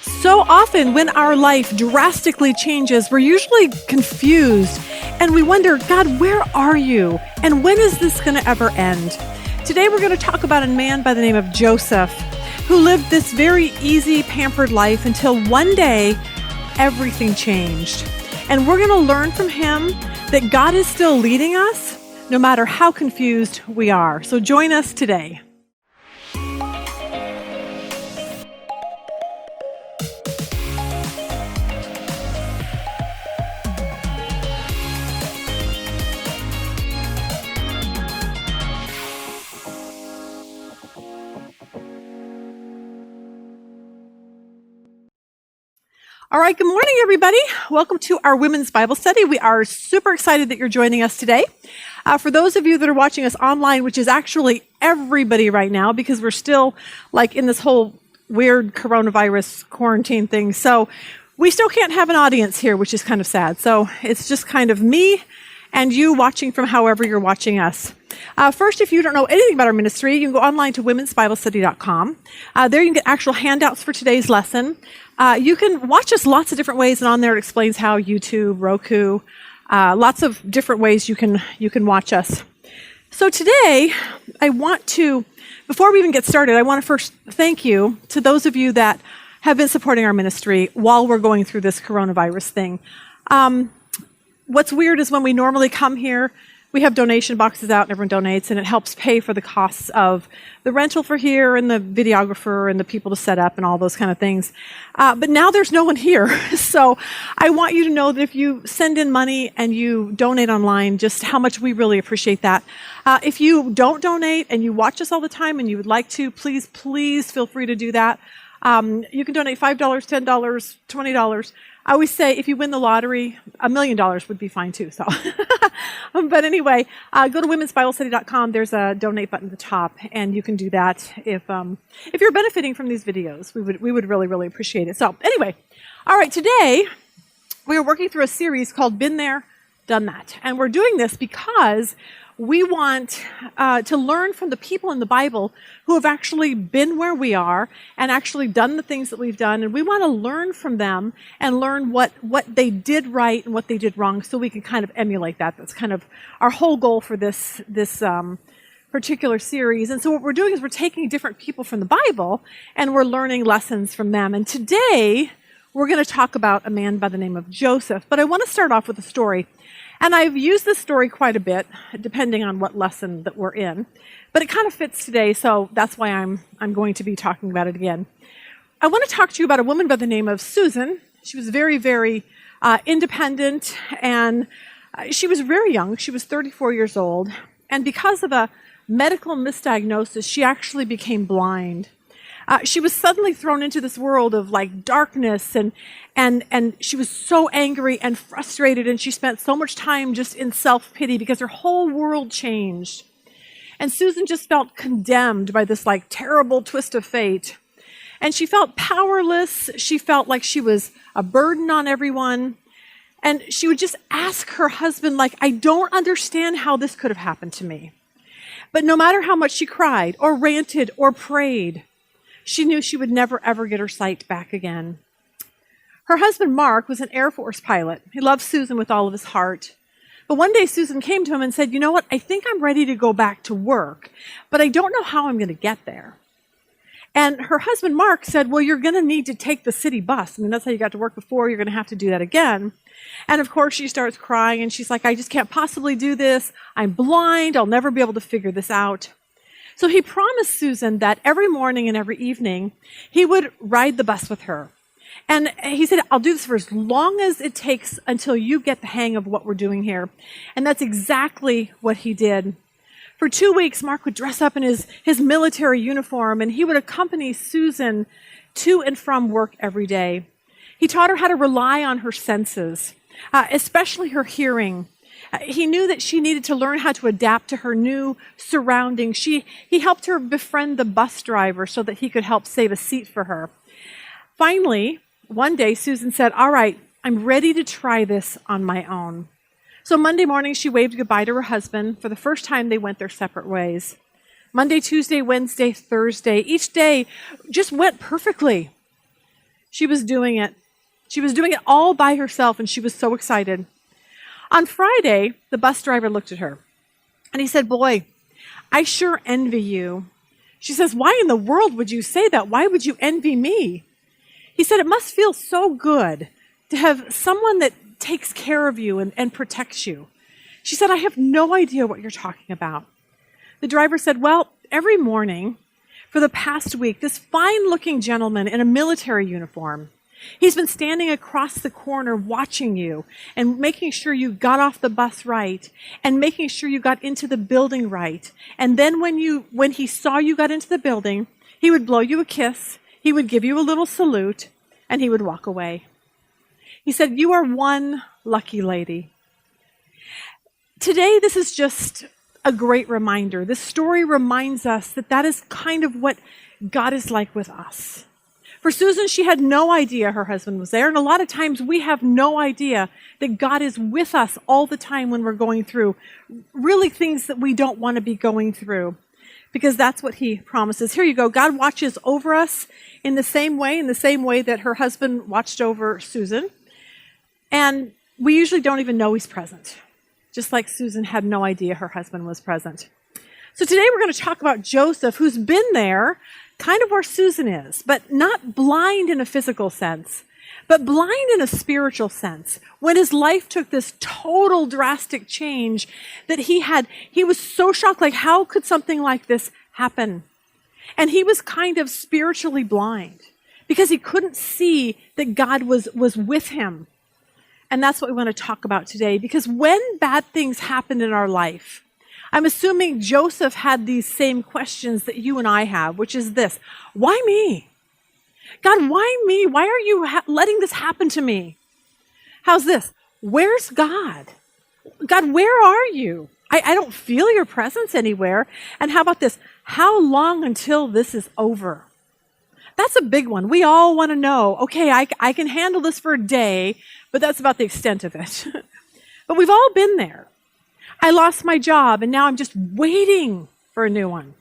So often when our life drastically changes, we're usually confused and we wonder, God, where are you? And when is this going to ever end? Today we're going to talk about a man by the name of Joseph who lived this very easy, pampered life until one day everything changed. And we're going to learn from him that God is still leading us no matter how confused we are. So join us today. All right, good morning, everybody. Welcome to our Women's Bible Study. We are super excited that you're joining us today. For those of you that are watching us online, which is actually everybody right now, because we're still like in this whole weird coronavirus quarantine thing. So we still can't have an audience here, which is kind of sad. So it's just kind of me and you watching from however you're watching us. First, if you don't know anything about our ministry, you can go online to womensbiblestudy.com. There you can get actual handouts for today's lesson. You can watch us lots of different ways, and on there it explains how YouTube, Roku, lots of different ways you can watch us. So today, I want to, before we even get started, I want to first thank you to those of you that have been supporting our ministry while we're going through this coronavirus thing. What's weird is when we normally come here, we have donation boxes out and everyone donates, and it helps pay for the costs of the rental for here and the videographer and the people to set up and all those kind of things. But now there's no one here. So I want you to know that if you send in money and you donate online, just how much we really appreciate that. If you don't donate and you watch us all the time and you would like to, please feel free to do that. You can donate $5, $10, $20. I always say if you win the lottery, $1 million would be fine too. So, but anyway, go to womensbiblestudy.com. There's a donate button at the top, and you can do that if you're benefiting from these videos. We would really appreciate it. So anyway, all right, today we are working through a series called Been There, Done That, and we're doing this because we want to learn from the people in the Bible who have actually been where we are and actually done the things that we've done. And we want to learn from them and learn what they did right and what they did wrong so we can kind of emulate that. That's kind of our whole goal for this particular series. And so what we're doing is we're taking different people from the Bible and we're learning lessons from them. And today we're going to talk about a man by the name of Joseph. But I want to start off with a story. And I've used this story quite a bit, depending on what lesson that we're in. But it kind of fits today, so that's why I'm going to be talking about it again. I want to talk to you about a woman by the name of Susan. She was very independent, and she was very young. She was 34 years old. And because of a medical misdiagnosis, she actually became blind. She was suddenly thrown into this world of like darkness, and she was so angry and frustrated, and she spent so much time just in self-pity because her whole world changed. And Susan just felt condemned by this like terrible twist of fate. And she felt powerless. She felt like she was a burden on everyone. And she would just ask her husband, like, I don't understand how this could have happened to me. But no matter how much she cried or ranted or prayed, she knew she would never, ever get her sight back again. Her husband, Mark, was an Air Force pilot. He loved Susan with all of his heart. But one day, Susan came to him and said, you know what, I think I'm ready to go back to work, but I don't know how I'm going to get there. And her husband, Mark, said, well, you're going to need to take the city bus. I mean, that's how you got to work before. You're going to have to do that again. And of course, she starts crying, and she's like, I just can't possibly do this. I'm blind. I'll never be able to figure this out. So he promised Susan that every morning and every evening, he would ride the bus with her. And he said, I'll do this for as long as it takes until you get the hang of what we're doing here. And that's exactly what he did. For 2 weeks, Mark would dress up in his military uniform, and he would accompany Susan to and from work every day. He taught her how to rely on her senses, especially her hearing. He knew that she needed to learn how to adapt to her new surroundings. He helped her befriend the bus driver so that he could help save a seat for her. Finally, one day, Susan said, all right, I'm ready to try this on my own. So Monday morning, she waved goodbye to her husband. For the first time, they went their separate ways. Monday, Tuesday, Wednesday, Thursday, each day just went perfectly. She was doing it. She was doing it all by herself, and she was so excited. On Friday, the bus driver looked at her, and he said, "Boy, I sure envy you." She says, "Why in the world would you say that? Why would you envy me?" He said, "It must feel so good to have someone that takes care of you and protects you." She said, "I have no idea what you're talking about." The driver said, "Well, every morning for the past week, this fine-looking gentleman in a military uniform, he's been standing across the corner watching you and making sure you got off the bus right and making sure you got into the building right. And then when he saw you got into the building, he would blow you a kiss, he would give you a little salute, and he would walk away." He said, "You are one lucky lady." Today, this is just a great reminder. This story reminds us that that is kind of what God is like with us. For Susan, she had no idea her husband was there. And a lot of times we have no idea that God is with us all the time when we're going through really things that we don't want to be going through, because that's what he promises. Here you go. God watches over us in the same way that her husband watched over Susan. And we usually don't even know he's present, just like Susan had no idea her husband was present. So today we're going to talk about Joseph, who's been there, kind of where Susan is, but not blind in a physical sense, but blind in a spiritual sense. When his life took this total drastic change that he was so shocked, like, how could something like this happen? And he was kind of spiritually blind because he couldn't see that God was with him. And that's what we want to talk about today, because when bad things happen in our life, I'm assuming Joseph had these same questions that you and I have, which is this: why me? God, why me? Why are you letting this happen to me? How's this? Where's God? God, where are you? I don't feel your presence anywhere. And how about this? How long until this is over? That's a big one. We all want to know, okay, I can handle this for a day, but that's about the extent of it. But we've all been there. I lost my job, and now I'm just waiting for a new one.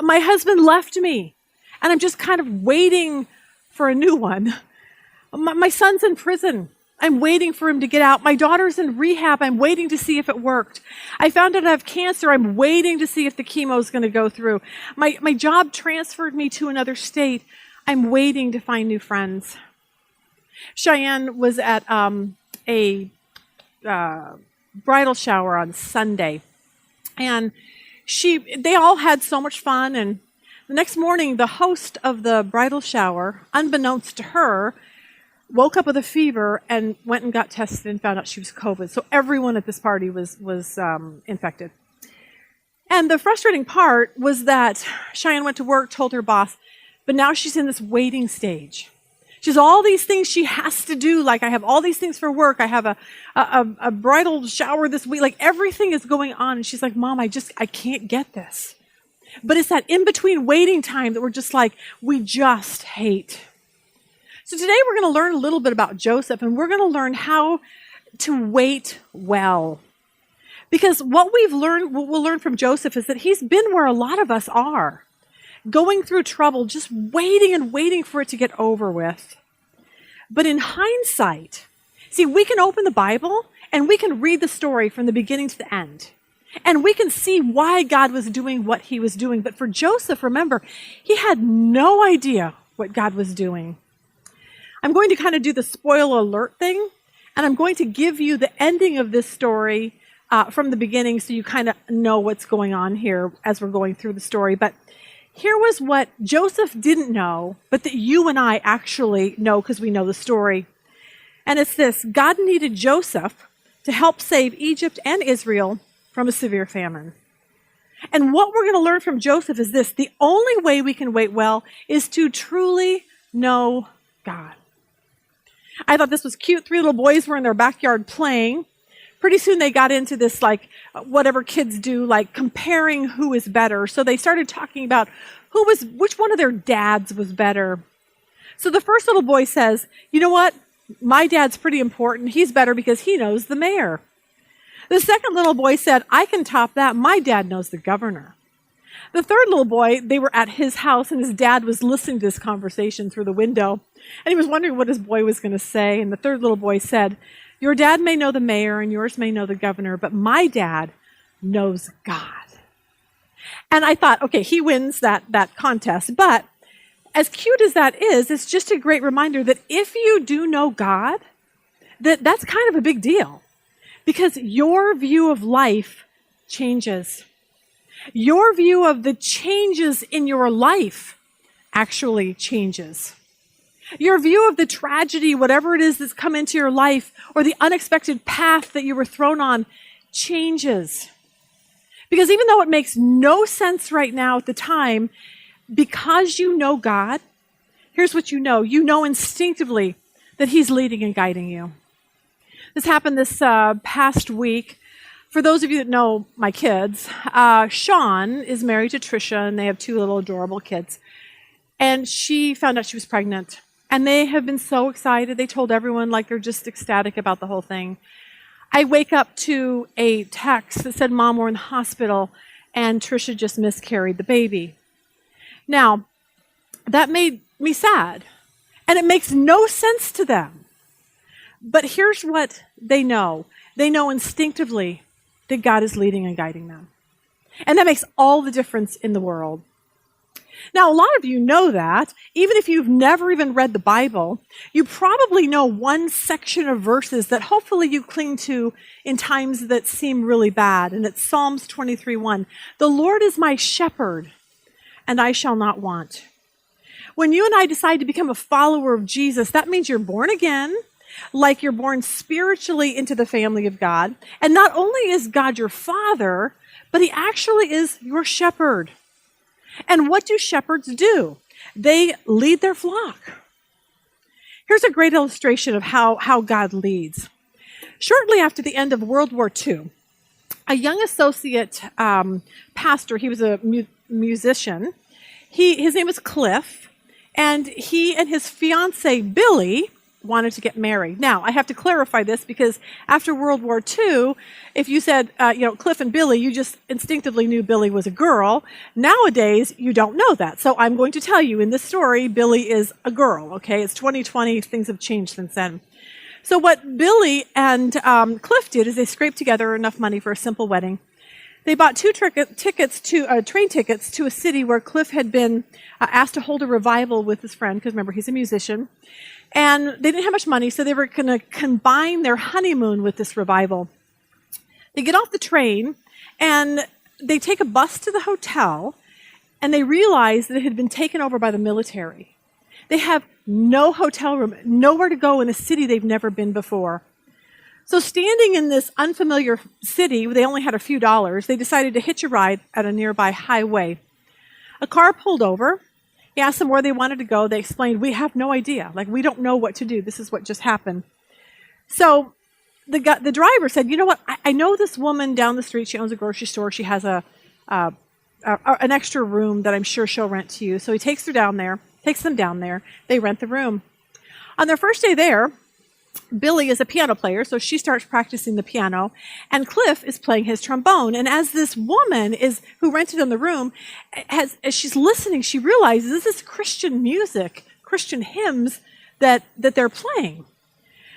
My husband left me, and I'm just kind of waiting for a new one. My son's in prison. I'm waiting for him to get out. My daughter's in rehab. I'm waiting to see if it worked. I found out I have cancer. I'm waiting to see if the chemo is going to go through. My job transferred me to another state. I'm waiting to find new friends. Cheyenne was at a bridal shower on Sunday, and they all had so much fun. And the next morning, the host of the bridal shower, unbeknownst to her, woke up with a fever and went and got tested and found out she was COVID. So everyone at this party was infected. And the frustrating part was that Cheyenne went to work, told her boss, but now she's in this waiting stage. She has all these things she has to do. Like, I have all these things for work. I have a bridal shower this week. Like, everything is going on. And she's like, Mom, I can't get this. But it's that in-between waiting time that we're just like, we just hate. So today we're going to learn a little bit about Joseph, and we're going to learn how to wait well. Because what we'll learn from Joseph is that he's been where a lot of us are, going through trouble, just waiting and waiting for it to get over with. But in hindsight, see, we can open the Bible and we can read the story from the beginning to the end. And we can see why God was doing what he was doing. But for Joseph, remember, he had no idea what God was doing. I'm going to kind of do the spoiler alert thing, and I'm going to give you the ending of this story from the beginning so you kind of know what's going on here as we're going through the story. But here was what Joseph didn't know, but that you and I actually know because we know the story. And it's this: God needed Joseph to help save Egypt and Israel from a severe famine. And what we're going to learn from Joseph is this: the only way we can wait well is to truly know God. I thought this was cute. 3 little boys were in their backyard playing. Pretty soon they got into this, like, whatever kids do, like comparing who is better. So they started talking about which one of their dads was better. So the first little boy says, you know what? My dad's pretty important. He's better because he knows the mayor. The second little boy said, I can top that. My dad knows the governor. The third little boy, they were at his house, and his dad was listening to this conversation through the window. And he was wondering what his boy was going to say. And the third little boy said, "Your dad may know the mayor and yours may know the governor, but my dad knows God." And I thought, okay, he wins that contest. But as cute as that is, it's just a great reminder that if you do know God, that's kind of a big deal. Because your view of life changes. Your view of the changes in your life actually changes. Your view of the tragedy, whatever it is that's come into your life, or the unexpected path that you were thrown on, changes. Because even though it makes no sense right now at the time, because you know God, here's what you know. You know instinctively that He's leading and guiding you. This happened this past week. For those of you that know my kids, Sean is married to Trisha, and they have two little adorable kids. And she found out she was pregnant. And they have been so excited. They told everyone, like, they're just ecstatic about the whole thing. I wake up to a text that said, "Mom, we're in the hospital, and Trisha just miscarried the baby." Now, that made me sad. And it makes no sense to them. But here's what they know. They know instinctively that God is leading and guiding them. And that makes all the difference in the world. Now, a lot of you know that. Even if you've never even read the Bible, you probably know one section of verses that hopefully you cling to in times that seem really bad. And it's Psalms 23:1. "The Lord is my shepherd, and I shall not want." When you and I decide to become a follower of Jesus, that means you're born again, like you're born spiritually into the family of God. And not only is God your father, but He actually is your shepherd. And what do shepherds do? They lead their flock. Here's a great illustration of how God leads. Shortly after the end of World War II, a young associate pastor, he was a musician, his name was Cliff, and he and his fiancee, Billy, wanted to get married. Now, I have to clarify this because after World War II, if you said, Cliff and Billy, you just instinctively knew Billy was a girl. Nowadays, you don't know that. So I'm going to tell you in this story, Billy is a girl, okay? It's 2020. Things have changed since then. So what Billy and Cliff did is they scraped together enough money for a simple wedding. They bought train tickets to a city where Cliff had been asked to hold a revival with his friend, because remember, he's a musician. And they didn't have much money, so they were going to combine their honeymoon with this revival. They get off the train, and they take a bus to the hotel, and they realize that it had been taken over by the military. They have no hotel room, nowhere to go in a city they've never been before. So standing in this unfamiliar city, they only had a few dollars, they decided to hitch a ride at a nearby highway. A car pulled over. He asked them where they wanted to go. They explained, "We have no idea. We don't know what to do. This is what just happened." So the driver said, "You know what? I know this woman down the street. She owns a grocery store. She has an extra room that I'm sure she'll rent to you." So he takes them down there. They rent the room. On their first day there, Billy is a piano player, so she starts practicing the piano, and Cliff is playing his trombone. And as this woman who rented him the room, as she's listening, she realizes this is Christian music, Christian hymns that they're playing.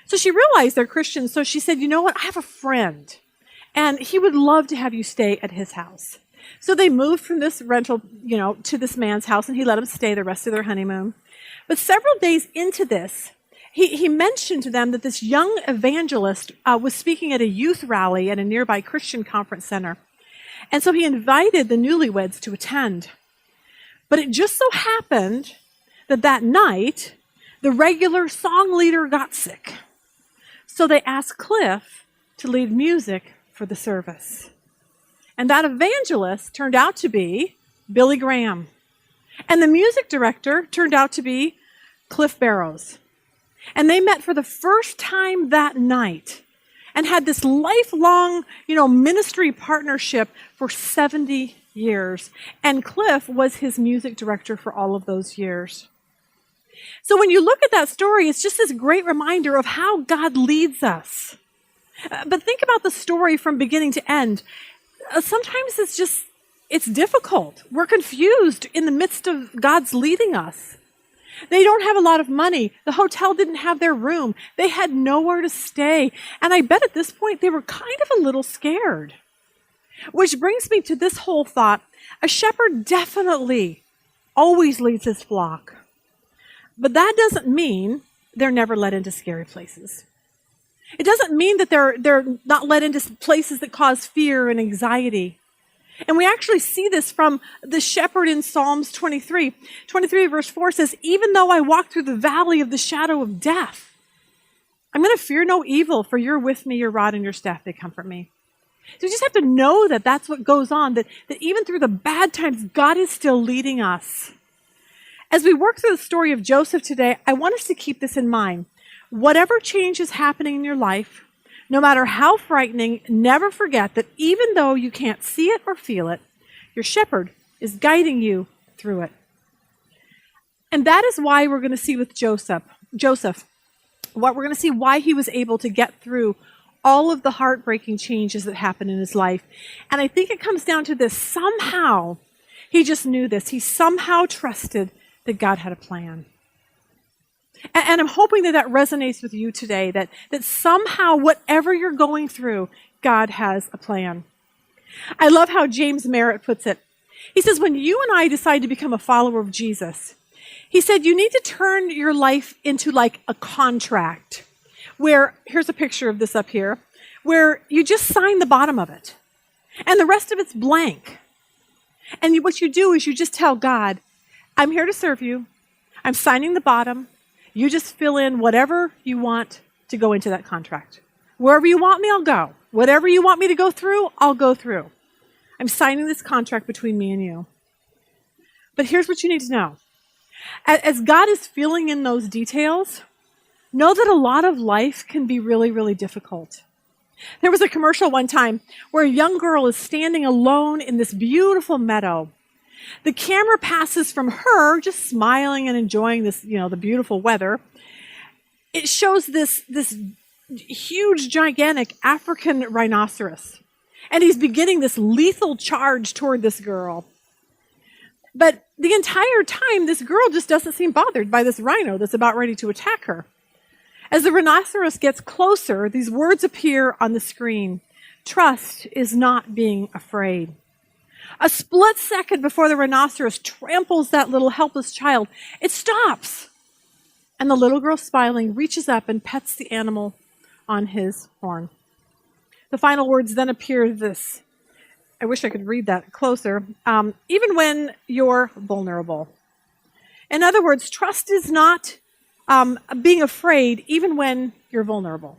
So she realized they're Christians, so she said, "You know what? I have a friend, and he would love to have you stay at his house." So they moved from this rental, to this man's house, and he let them stay the rest of their honeymoon. But several days into this, he mentioned to them that this young evangelist was speaking at a youth rally at a nearby Christian conference center. And so he invited the newlyweds to attend. But it just so happened that night, the regular song leader got sick. So they asked Cliff to lead music for the service. And that evangelist turned out to be Billy Graham. And the music director turned out to be Cliff Barrows. And they met for the first time that night and had this lifelong, ministry partnership for 70 years. And Cliff was his music director for all of those years. So when you look at that story, it's just this great reminder of how God leads us. But think about the story from beginning to end. Sometimes it's just it's difficult. We're confused in the midst of God's leading us. They don't have a lot of money. The hotel didn't have their room. They had nowhere to stay. And I bet at this point they were kind of a little scared. Which brings me to this whole thought. A shepherd definitely always leads his flock. But that doesn't mean they're never led into scary places. It doesn't mean that they're not led into places that cause fear and anxiety. And we actually see this from the shepherd in Psalms 23. 23 verse 4 says, even though I walk through the valley of the shadow of death, I'm going to fear no evil, for you're with me, your rod and your staff, they comfort me. So you just have to know that that's what goes on, that even through the bad times, God is still leading us. As we work through the story of Joseph today, I want us to keep this in mind. Whatever change is happening in your life, no matter how frightening, never forget that even though you can't see it or feel it, your shepherd is guiding you through it. And that is why we're going to see with Joseph, what we're going to see why he was able to get through all of the heartbreaking changes that happened in his life. And I think it comes down to this. Somehow, he just knew this. He somehow trusted that God had a plan. And I'm hoping that that resonates with you today, that somehow, whatever you're going through, God has a plan. I love how James Merritt puts it. He says, when you and I decide to become a follower of Jesus, he said, you need to turn your life into like a contract where, here's a picture of this up here, where you just sign the bottom of it and the rest of it's blank. And what you do is you just tell God, I'm here to serve you. I'm signing the bottom. You just fill in whatever you want to go into that contract. Wherever you want me, I'll go. Whatever you want me to go through, I'll go through. I'm signing this contract between me and you. But here's what you need to know. As God is filling in those details, know that a lot of life can be really, really difficult. There was a commercial one time where a young girl is standing alone in this beautiful meadow. The camera passes from her, just smiling and enjoying this, the beautiful weather. It shows this huge, gigantic African rhinoceros. And he's beginning this lethal charge toward this girl. But the entire time, this girl just doesn't seem bothered by this rhino that's about ready to attack her. As the rhinoceros gets closer, these words appear on the screen. Trust is not being afraid. A split second before the rhinoceros tramples that little helpless child, it stops. And the little girl, smiling, reaches up and pets the animal on his horn. The final words then appear this. I wish I could read that closer. Even when you're vulnerable. In other words, trust is not being afraid even when you're vulnerable.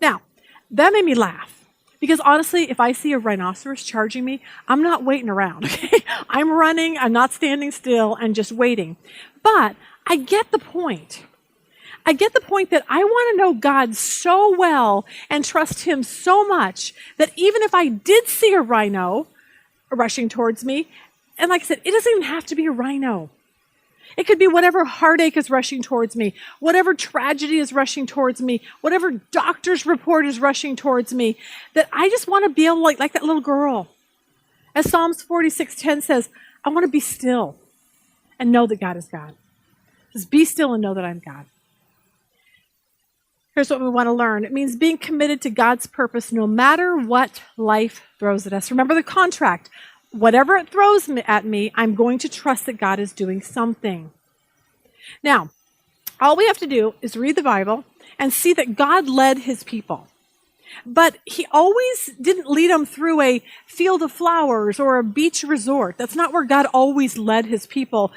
Now, that made me laugh. Because honestly, if I see a rhinoceros charging me, I'm not waiting around. Okay? I'm running, I'm not standing still, and just waiting. But I get the point. I get the point that I want to know God so well and trust him so much that even if I did see a rhino rushing towards me, and like I said, it doesn't even have to be a rhino. It could be whatever heartache is rushing towards me, whatever tragedy is rushing towards me, whatever doctor's report is rushing towards me, that I just want to be able, like that little girl. As Psalms 46:10 says, I want to be still and know that God is God. Just be still and know that I'm God. Here's what we want to learn. It means being committed to God's purpose no matter what life throws at us. Remember the contract. Whatever it throws at me, I'm going to trust that God is doing something. Now, all we have to do is read the Bible and see that God led his people. But he always didn't lead them through a field of flowers or a beach resort. That's not where God always led his people.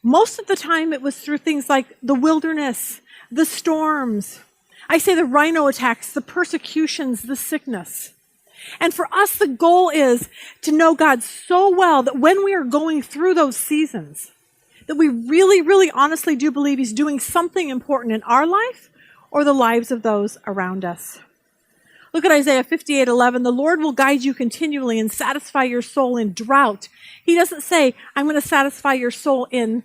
Most of the time it was through things like the wilderness, the storms. I say the rhino attacks, the persecutions, the sickness. And for us, the goal is to know God so well that when we are going through those seasons, that we really, really honestly do believe he's doing something important in our life or the lives of those around us. Look at Isaiah 58:11. The Lord will guide you continually and satisfy your soul in drought. He doesn't say, I'm going to satisfy your soul in,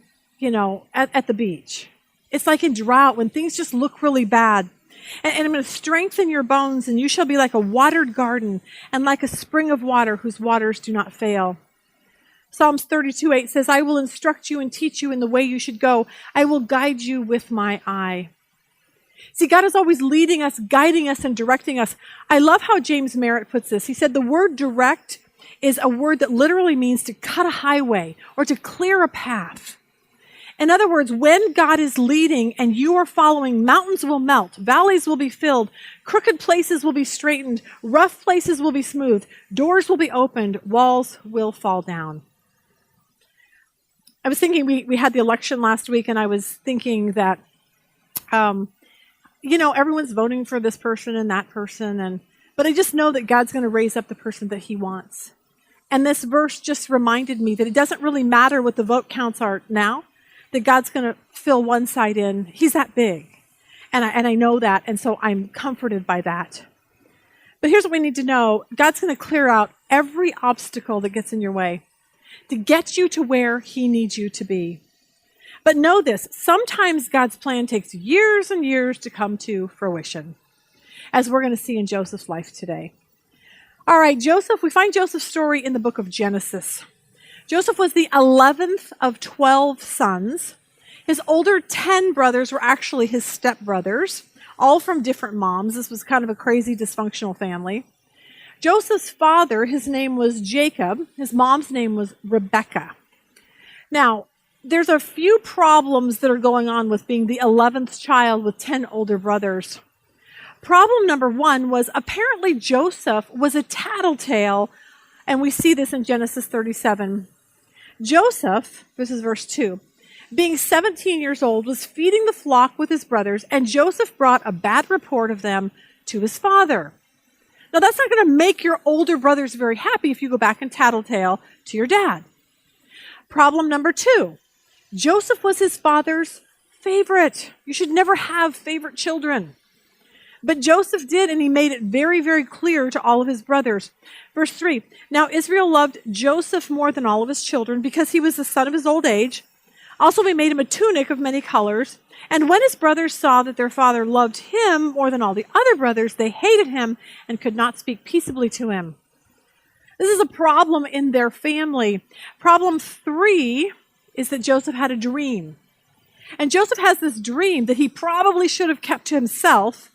at the beach. It's like in drought when things just look really bad. And I'm going to strengthen your bones, and you shall be like a watered garden and like a spring of water whose waters do not fail. Psalms 32:8 says, I will instruct you and teach you in the way you should go. I will guide you with my eye. See, God is always leading us, guiding us, and directing us. I love how James Merritt puts this. He said the word direct is a word that literally means to cut a highway or to clear a path. In other words, when God is leading and you are following, mountains will melt, valleys will be filled, crooked places will be straightened, rough places will be smoothed, doors will be opened, walls will fall down. I was thinking, we had the election last week, and I was thinking that, everyone's voting for this person and that person, but I just know that God's going to raise up the person that he wants. And this verse just reminded me that it doesn't really matter what the vote counts are now, that God's going to fill one side in. He's that big. And I know that, and so I'm comforted by that. But here's what we need to know. God's going to clear out every obstacle that gets in your way to get you to where he needs you to be. But know this, sometimes God's plan takes years and years to come to fruition, as we're going to see in Joseph's life today. All right, Joseph, we find Joseph's story in the book of Genesis. Joseph was the 11th of 12 sons. His older 10 brothers were actually his stepbrothers, all from different moms. This was kind of a crazy, dysfunctional family. Joseph's father, his name was Jacob. His mom's name was Rebecca. Now, there's a few problems that are going on with being the 11th child with 10 older brothers. Problem number one was apparently Joseph was a tattletale, and we see this in Genesis 37. Joseph, this is verse 2, being 17 years old, was feeding the flock with his brothers, and Joseph brought a bad report of them to his father. Now, that's not going to make your older brothers very happy if you go back and tattletale to your dad. Problem number two, Joseph was his father's favorite. You should never have favorite children. But Joseph did, and he made it very, very clear to all of his brothers. Verse 3, now Israel loved Joseph more than all of his children because he was the son of his old age. Also, he made him a tunic of many colors. And when his brothers saw that their father loved him more than all the other brothers, they hated him and could not speak peaceably to him. This is a problem in their family. Problem 3 is that Joseph had a dream. And Joseph has this dream that he probably should have kept to himself,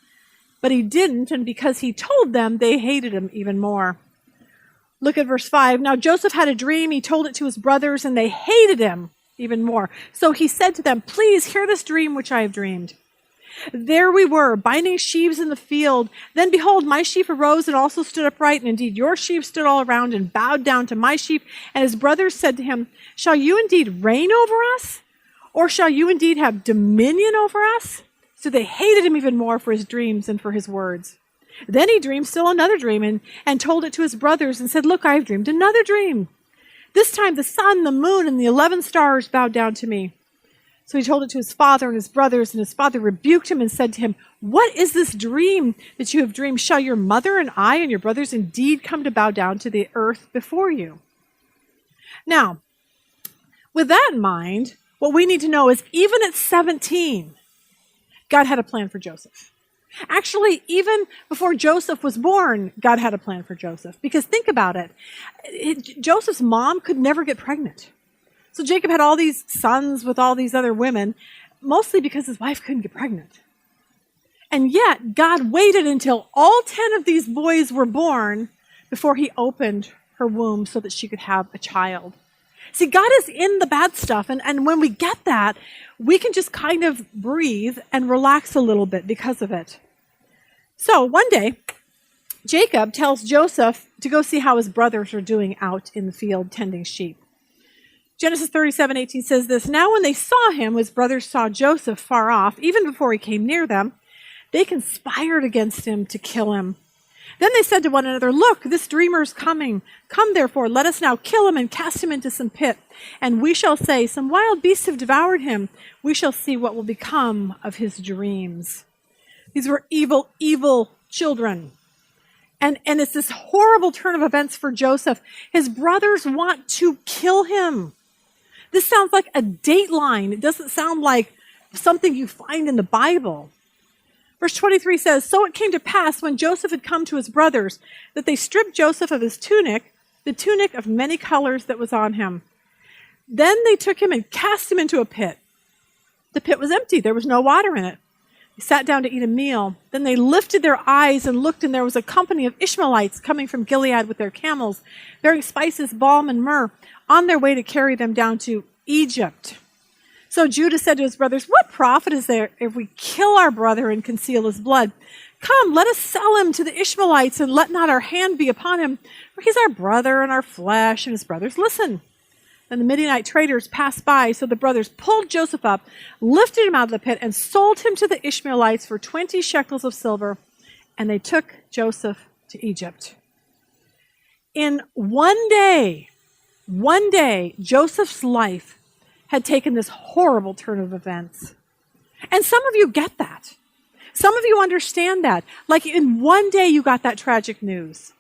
but he didn't, and because he told them, they hated him even more. Look at verse 5. Now Joseph had a dream, he told it to his brothers, and they hated him even more. So he said to them, please hear this dream which I have dreamed. There we were, binding sheaves in the field. Then behold, my sheaf arose and also stood upright, and indeed your sheep stood all around and bowed down to my sheep. And his brothers said to him, shall you indeed reign over us? Or shall you indeed have dominion over us? So they hated him even more for his dreams and for his words. Then he dreamed still another dream and told it to his brothers and said, look, I have dreamed another dream. This time the sun, the moon, and the 11 stars bowed down to me. So he told it to his father and his brothers, and his father rebuked him and said to him, what is this dream that you have dreamed? Shall your mother and I and your brothers indeed come to bow down to the earth before you? Now, with that in mind, what we need to know is even at 17, God had a plan for Joseph. Actually, even before Joseph was born, God had a plan for Joseph. Because think about it. Joseph's mom could never get pregnant. So Jacob had all these sons with all these other women, mostly because his wife couldn't get pregnant. And yet, God waited until all 10 of these boys were born before he opened her womb so that she could have a child. See, God is in the bad stuff, and when we get that, we can just kind of breathe and relax a little bit because of it. So one day, Jacob tells Joseph to go see how his brothers are doing out in the field tending sheep. Genesis 37:18 says this, now when they saw him, his brothers saw Joseph far off, even before he came near them, they conspired against him to kill him. Then they said to one another, look, this dreamer is coming. Come, therefore, let us now kill him and cast him into some pit. And we shall say, some wild beasts have devoured him. We shall see what will become of his dreams. These were evil, evil children. And it's this horrible turn of events for Joseph. His brothers want to kill him. This sounds like a dateline. It doesn't sound like something you find in the Bible. Verse 23 says, so it came to pass when Joseph had come to his brothers that they stripped Joseph of his tunic, the tunic of many colors that was on him. Then they took him and cast him into a pit. The pit was empty. There was no water in it. They sat down to eat a meal. Then they lifted their eyes and looked, and there was a company of Ishmaelites coming from Gilead with their camels, bearing spices, balm, and myrrh, on their way to carry them down to Egypt. So Judah said to his brothers, "What profit is there if we kill our brother and conceal his blood? Come, let us sell him to the Ishmaelites, and let not our hand be upon him, for he's our brother and our flesh." And his brothers listened. Then the Midianite traders passed by, so the brothers pulled Joseph up, lifted him out of the pit, and sold him to the Ishmaelites for 20 shekels of silver, and they took Joseph to Egypt. In one day, Joseph's life had taken this horrible turn of events. And some of you get that. Some of you understand that. Like in one day you got that tragic news.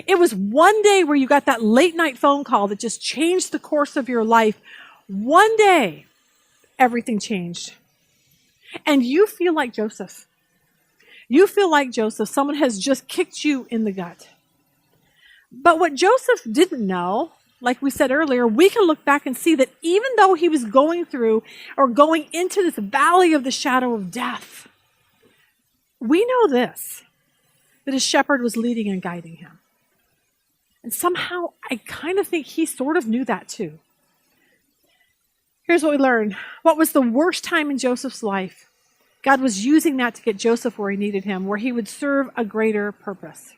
It was one day where you got that late night phone call that just changed the course of your life. One day, everything changed. And you feel like Joseph. You feel like Joseph. Someone has just kicked you in the gut. But what Joseph didn't know, like we said earlier, we can look back and see that even though he was going through or going into this valley of the shadow of death, we know this, that his shepherd was leading and guiding him. And somehow, I kind of think he sort of knew that too. Here's what we learn. What was the worst time in Joseph's life? God was using that to get Joseph where he needed him, where he would serve a greater purpose.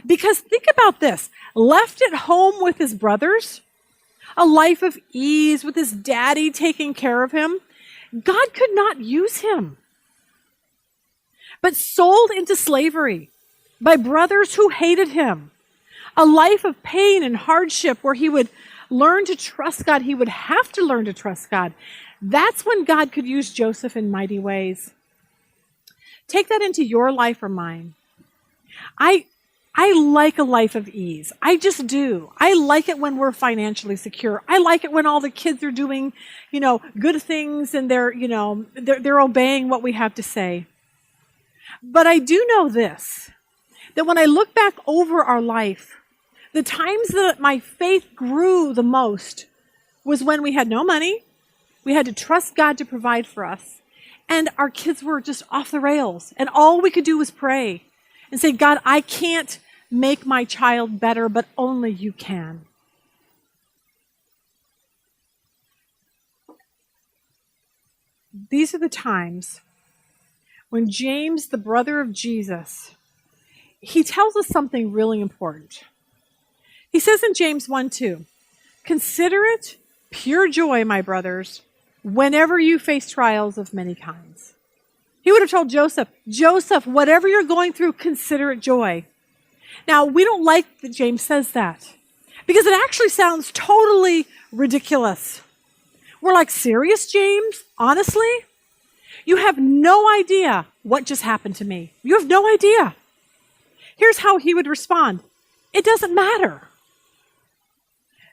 Because think about this. Left at home with his brothers, a life of ease with his daddy taking care of him, God could not use him. But sold into slavery by brothers who hated him, a life of pain and hardship where he would learn to trust God. He would have to learn to trust God. That's when God could use Joseph in mighty ways. Take that into your life or mine. I like a life of ease. I just do. I like it when we're financially secure. I like it when all the kids are doing, good things and they're obeying what we have to say. But I do know this, that when I look back over our life, the times that my faith grew the most was when we had no money, we had to trust God to provide for us, and our kids were just off the rails, and all we could do was pray and say, "God, I can't make my child better, but only you can." These are the times when James, the brother of Jesus, he tells us something really important. He says in James 1:2, "Consider it pure joy, my brothers, whenever you face trials of many kinds." He would have told Joseph, whatever you're going through, consider it joy. Now, we don't like that James says that because it actually sounds totally ridiculous. We're like, serious, James? Honestly? You have no idea what just happened to me. You have no idea. Here's how he would respond. It doesn't matter.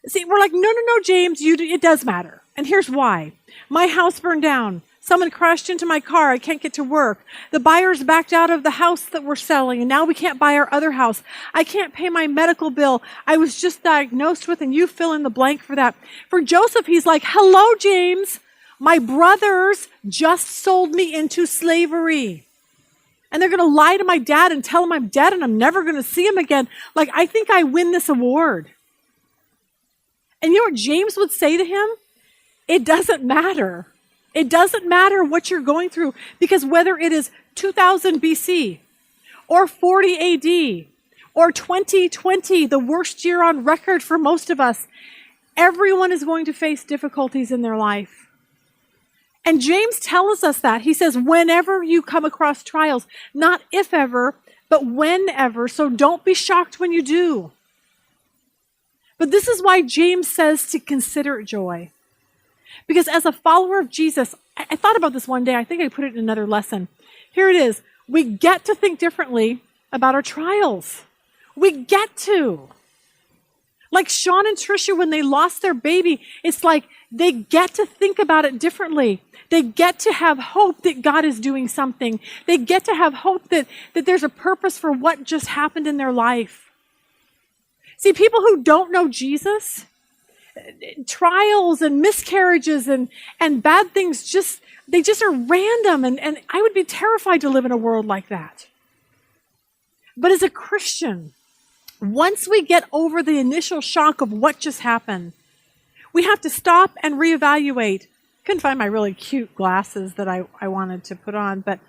See, we're like, no, James, it does matter. And here's why. My house burned down. Someone crashed into my car. I can't get to work. The buyers backed out of the house that we're selling, and now we can't buy our other house. I can't pay my medical bill I was just diagnosed with, and you fill in the blank for that. For Joseph, he's like, hello, James. My brothers just sold me into slavery. And they're going to lie to my dad and tell him I'm dead and I'm never going to see him again. Like, I think I win this award. And you know what James would say to him? It doesn't matter. It doesn't matter what you're going through, because whether it is 2000 BC or 40 AD or 2020, the worst year on record for most of us, everyone is going to face difficulties in their life. And James tells us that. He says, whenever you come across trials, not if ever, but whenever. So don't be shocked when you do. But this is why James says to consider it joy. Because as a follower of Jesus, I thought about this one day. I think I put it in another lesson. Here it is. We get to think differently about our trials. We get to. Like Sean and Trisha, when they lost their baby, it's like they get to think about it differently. They get to have hope that God is doing something. They get to have hope that there's a purpose for what just happened in their life. See, people who don't know Jesus, trials and miscarriages and bad things they just are random. And I would be terrified to live in a world like that. But as a Christian, once we get over the initial shock of what just happened, we have to stop and reevaluate. Couldn't find my really cute glasses that I wanted to put on, but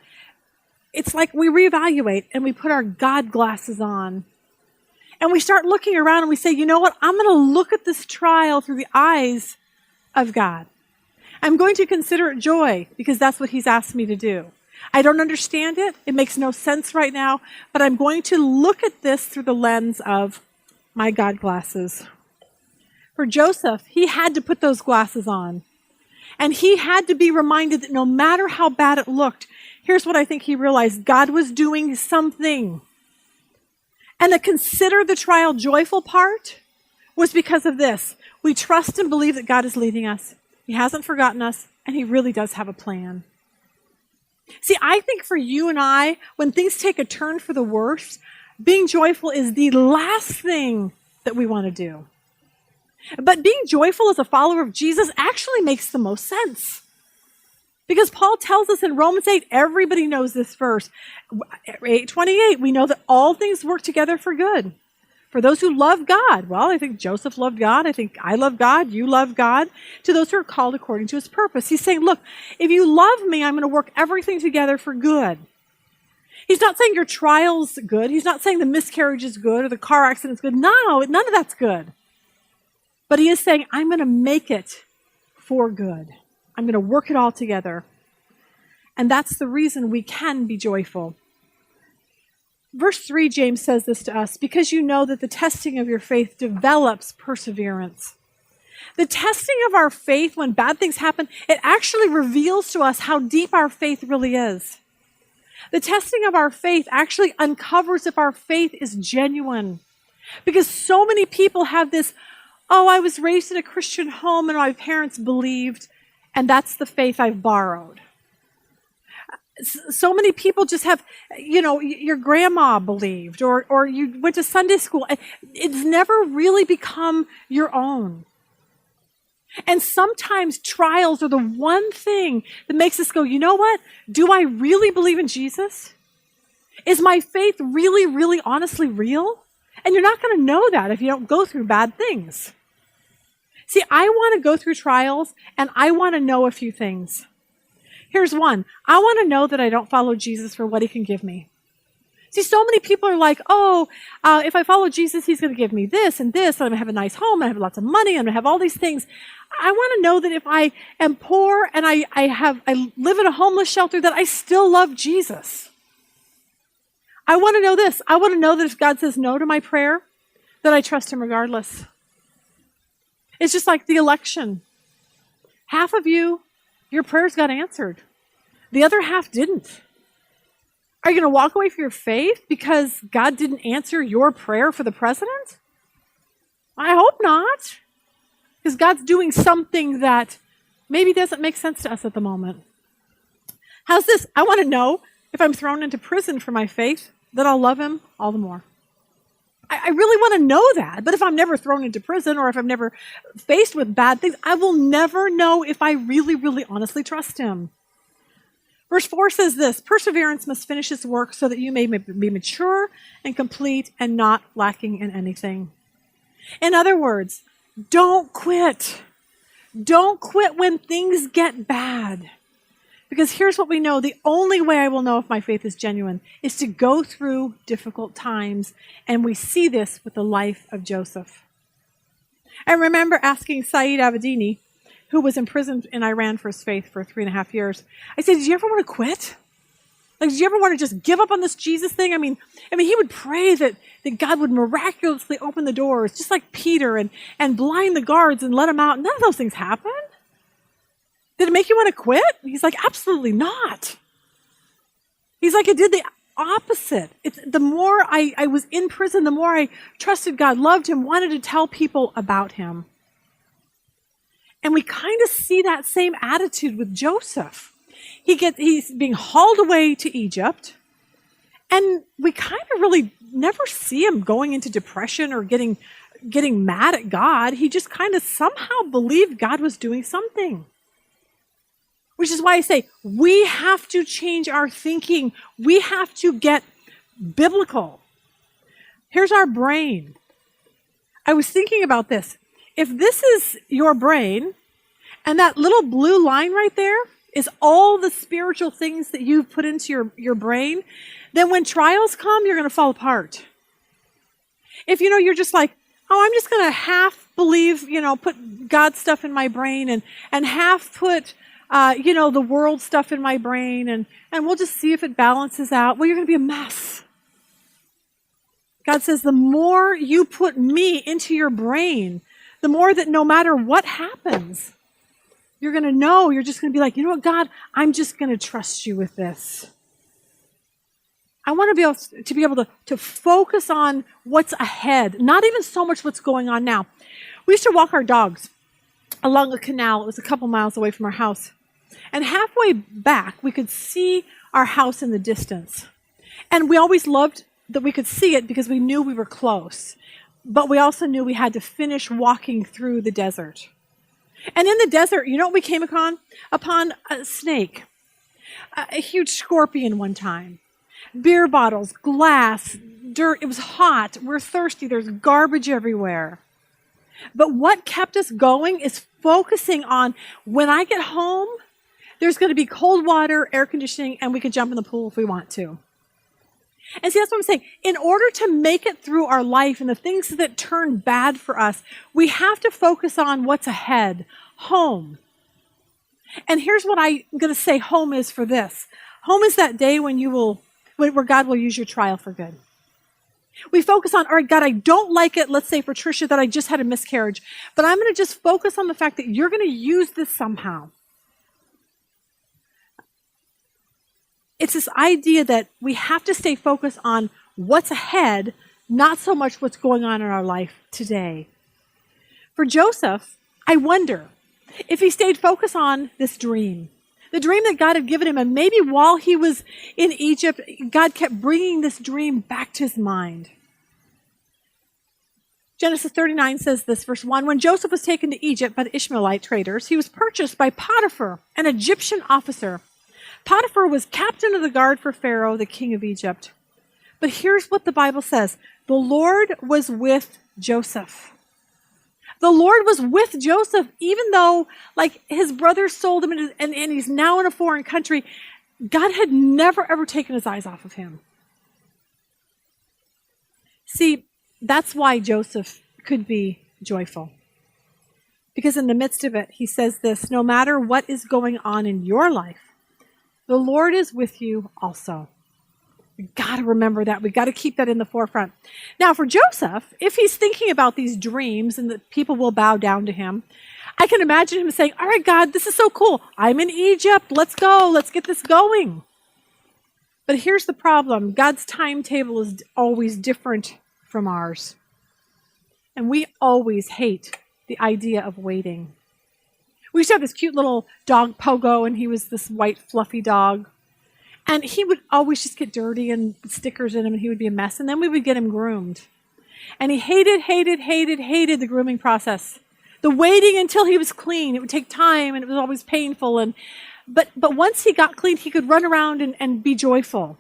it's like we reevaluate and we put our God glasses on. And we start looking around and we say, you know what? I'm going to look at this trial through the eyes of God. I'm going to consider it joy because that's what he's asked me to do. I don't understand it. It makes no sense right now, but I'm going to look at this through the lens of my God glasses. For Joseph, he had to put those glasses on. And he had to be reminded that no matter how bad it looked, here's what I think he realized. God was doing something. And the consider the trial joyful part was because of this. We trust and believe that God is leading us. He hasn't forgotten us, and he really does have a plan. See, I think for you and I, when things take a turn for the worse, being joyful is the last thing that we want to do. But being joyful as a follower of Jesus actually makes the most sense. Because Paul tells us in Romans 8, everybody knows this verse, 8:28, we know that all things work together for good. For those who love God, well, I think Joseph loved God. I think I love God. You love God. To those who are called according to his purpose. He's saying, look, if you love me, I'm going to work everything together for good. He's not saying your trial's good. He's not saying the miscarriage is good or the car accident's good. No, none of that's good. But he is saying, I'm going to make it for good. I'm going to work it all together. And that's the reason we can be joyful. Verse 3, James says this to us, because you know that the testing of your faith develops perseverance. The testing of our faith when bad things happen, it actually reveals to us how deep our faith really is. The testing of our faith actually uncovers if our faith is genuine. Because so many people have this, oh, I was raised in a Christian home and my parents believed, and that's the faith I've borrowed. So many people just have, your grandma believed or you went to Sunday school. It's never really become your own. And sometimes trials are the one thing that makes us go, you know what? Do I really believe in Jesus? Is my faith really, really honestly real? And you're not going to know that if you don't go through bad things. See, I want to go through trials and I want to know a few things. Here's one. I want to know that I don't follow Jesus for what he can give me. See, so many people are like, if I follow Jesus, he's going to give me this and this, and I'm going to have a nice home, and I have lots of money, and I'm going to have all these things. I want to know that if I am poor and I live in a homeless shelter, that I still love Jesus. I want to know this. I want to know that if God says no to my prayer, that I trust him regardless. It's just like the election. Half of you, your prayers got answered. The other half didn't. Are you going to walk away from your faith because God didn't answer your prayer for the president? I hope not. Because God's doing something that maybe doesn't make sense to us at the moment. How's this? I want to know if I'm thrown into prison for my faith, that I'll love him all the more. I really want to know that. But if I'm never thrown into prison or if I'm never faced with bad things, I will never know if I really, really honestly trust him. Verse 4 says this, perseverance must finish its work so that you may be mature and complete and not lacking in anything. In other words, don't quit. Don't quit when things get bad. Because here's what we know. The only way I will know if my faith is genuine is to go through difficult times. And we see this with the life of Joseph. I remember asking Saeed Abedini, who was imprisoned in Iran for his faith for 3.5 years. I said, did you ever want to quit? Like, did you ever want to just give up on this Jesus thing? I mean, he would pray that God would miraculously open the doors, just like Peter, and blind the guards and let them out. None of those things happened. Did it make you want to quit? He's like, absolutely not. He's like, it did the opposite. The more I was in prison, the more I trusted God, loved him, wanted to tell people about him. And we kind of see that same attitude with Joseph. He's being hauled away to Egypt, and we kind of really never see him going into depression or getting getting mad at God. He just kind of somehow believed God was doing something. Which is why I say we have to change our thinking. We have to get biblical. Here's our brain. I was thinking about this. If this is your brain, and that little blue line right there is all the spiritual things that you've put into your brain, then when trials come, you're going to fall apart. If you're just like, oh, I'm just going to half believe, put God stuff in my brain and half put, the world stuff in my brain and we'll just see if it balances out. Well, you're going to be a mess. God says the more you put me into your brain, the more that no matter what happens, you're going to know, you're just going to be like, you know what, God, I'm just going to trust you with this. I want to be able to focus on what's ahead, not even so much what's going on now. We used to walk our dogs along a canal. It was a couple miles away from our house. And halfway back, we could see our house in the distance. And we always loved that we could see it because we knew we were close. But we also knew we had to finish walking through the desert. And in the desert, you know what we came upon? Upon a snake, a huge scorpion one time, beer bottles, glass, dirt. It was hot. We're thirsty. There's garbage everywhere. But what kept us going is focusing on when I get home, there's going to be cold water, air conditioning, and we can jump in the pool if we want to. And see, that's what I'm saying. In order to make it through our life and the things that turn bad for us, we have to focus on what's ahead, home. And here's what I'm going to say home is for this. Home is that day when where God will use your trial for good. We focus on, all right, God, I don't like it. Let's say for Tricia that I just had a miscarriage, but I'm going to just focus on the fact that you're going to use this somehow. It's this idea that we have to stay focused on what's ahead, not so much what's going on in our life today. For Joseph, I wonder if he stayed focused on this dream, the dream that God had given him, and maybe while he was in Egypt, God kept bringing this dream back to his mind. Genesis 39 says this, verse 1, when Joseph was taken to Egypt by the Ishmaelite traders, he was purchased by Potiphar, an Egyptian officer. Potiphar was captain of the guard for Pharaoh, the king of Egypt. But here's what the Bible says. The Lord was with Joseph. The Lord was with Joseph, even though his brothers sold him and he's now in a foreign country. God had never, ever taken his eyes off of him. See, that's why Joseph could be joyful. Because in the midst of it, he says this, no matter what is going on in your life, the Lord is with you also. We've got to remember that. We've got to keep that in the forefront. Now, for Joseph, if he's thinking about these dreams and that people will bow down to him, I can imagine him saying, all right, God, this is so cool. I'm in Egypt. Let's go. Let's get this going. But here's the problem. God's timetable is always different from ours. And we always hate the idea of waiting. We used to have this cute little dog, Pogo, and he was this white, fluffy dog. And he would always just get dirty and stickers in him, and he would be a mess. And then we would get him groomed. And he hated the grooming process. The waiting until he was clean. It would take time, and it was always painful. But once he got clean, he could run around and be joyful.